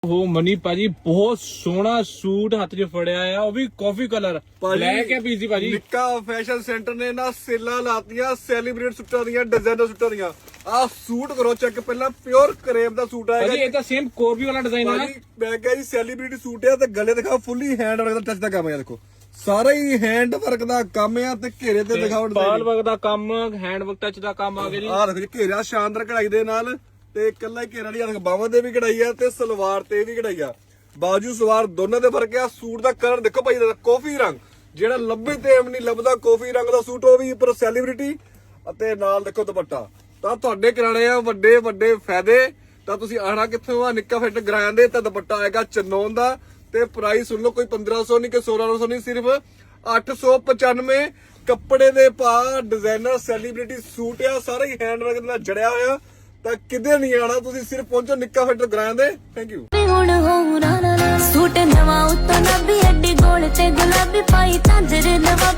ਉਹ ਮਨੀ ਭਾਜੀ ਬਹੁਤ ਸੋਹਣਾ ਸੂਟ ਹੱਥ 'ਚ ਫੜਿਆ ਆ, ਉਹ ਵੀ ਕਾਫੀ ਕਲਰ ਬਲੈਕ ਹੈ ਪੀਸੀ ਭਾਜੀ। ਨਿੱਕਾ ਫੈਸ਼ਨ ਸੈਂਟਰ ਨੇ ਨਾ ਸੇਲਾਂ ਲਾਤੀਆਂ ਸੈਲੀਬ੍ਰੇਟ ਸੂਟਾਂ ਦੀਆਂ, ਡਿਜ਼ਾਈਨਰ ਸੂਟਾਂ ਦੀਆਂ। ਆਹ ਸੂਟ ਕਰੋ ਚੈੱਕ ਪਹਿਲਾਂ, ਪਿਓਰ ਕਰੇਪ ਦਾ ਸੂਟ ਆਏਗਾ ਭਾਜੀ। ਇਹ ਤਾਂ ਸੇਮ ਕੋਰਬੀ ਵਾਲਾ ਡਿਜ਼ਾਈਨ ਹੈ ਭਾਜੀ। ਮੈਂ ਕਿਹਾ ਜੀ ਸੈਲੀਬ੍ਰਿਟੀ ਸੂਟ ਆ ਤੇ ਗਲੇ ਦਿਖਾਓ, ਫੁੱਲੀ ਹੈਂਡ ਵਰਕ ਦਾ ਟੱਚ ਦਾ ਕੰਮ ਹੈ। ਦੇਖੋ ਸਾਰਾ ਹੀ ਹੈਂਡ ਵਰਕ ਦਾ ਕੰਮ ਆ ਤੇ ਘੇਰੇ ਤੇ ਦਿਖਾਓ ਬਾਲ ਵਰਕ ਦਾ ਕੰਮ, ਹੈਂਡ ਵਰਕ ਟੱਚ ਦਾ ਕੰਮ ਆ ਗਿਆ ਜੀ। ਆਹ ਦੇਖੋ ਜੀ ਘੇਰਾ ਸ਼ਾਨਦਾਰ ਕਢਾਈ ਦੇ ਨਾਲ, ਤੇ ਇਕੱਲਾ ਹੀ ਘੇਰਾ ਨਹੀਂ, ਬਾਹਾਂ ਤੇ ਵੀ ਕਢਾਈ ਆ ਤੇ ਸਲਵਾਰ ਤੇ ਵੀ ਕਢਾਈ ਆ, ਬਾਜੂ ਸਲਵਾਰ ਦੋਨਾਂ ਦੇ ਫਰਕ ਆ। ਸੂਟ ਦਾ ਕਲਰ ਦੇਖੋ ਭਾਈ, ਕਾਫੀ ਰੰਗ ਜਿਹੜਾ ਲੱਭੇ ਤੇ ਨਹੀਂ ਲੱਭਦਾ, ਕਾਫੀ ਰੰਗ ਦਾ ਸੂਟ, ਉਹ ਵੀ ਉੱਪਰ ਸੈਲੀਬ੍ਰਿਟੀ, ਅਤੇ ਨਾਲ ਦੇਖੋ ਦੁਪੱਟਾ। ਤਾਂ ਤੁਹਾਡੇ ਕਰਾਣੇ ਆ ਵੱਡੇ ਵੱਡੇ ਫਾਇਦੇ। ਤਾਂ ਤੁਸੀਂ ਆਣਾ ਕਿੱਥੋਂ ਆ? ਨਿੱਕਾ ਫਿੱਟ ਗਰਾਂ ਦੇ। ਤਾਂ ਦੁਪੱਟਾ ਆਏਗਾ ਚੰਨੋਨ ਦਾ, ਤੇ ਪ੍ਰਾਈਸ ਸੁਣ ਲਓ, ਕੋਈ 1500 ਨਹੀਂ ਕਿ 1600 ਨਹੀਂ, ਸਿਰਫ 895। ਕੱਪੜੇ ਦੇ ਪਾ ਡਿਜ਼ਾਈਨਰ ਸੈਲੀਬ੍ਰਿਟੀ ਸੂਟ ਆ, ਸਾਰਾ ਹੀ ਹੈਂਡ ਵਰਕ ਨਾਲ ਜੜਿਆ ਹੋਇਆ। ਤਾਂ ਕਿਤੇ ਨਹੀਂ ਆਣਾ, ਤੁਸੀਂ ਸਿਰਫ ਪਹੁੰਚੋ ਨਿੱਕਾ ਫਿੱਟ ਗਰਾਂ ਦੇ। Thank you. ਸੂਟ ਨਵਾਂ ਉੱਤੋਂ ਨੱਬੀ ਅੱਡੀ ਗੋਲ ਤੇ ਗੁਲਾਬੀ ਪਾਈ ਤਾਂਜਰੇ ਨਵਾਂ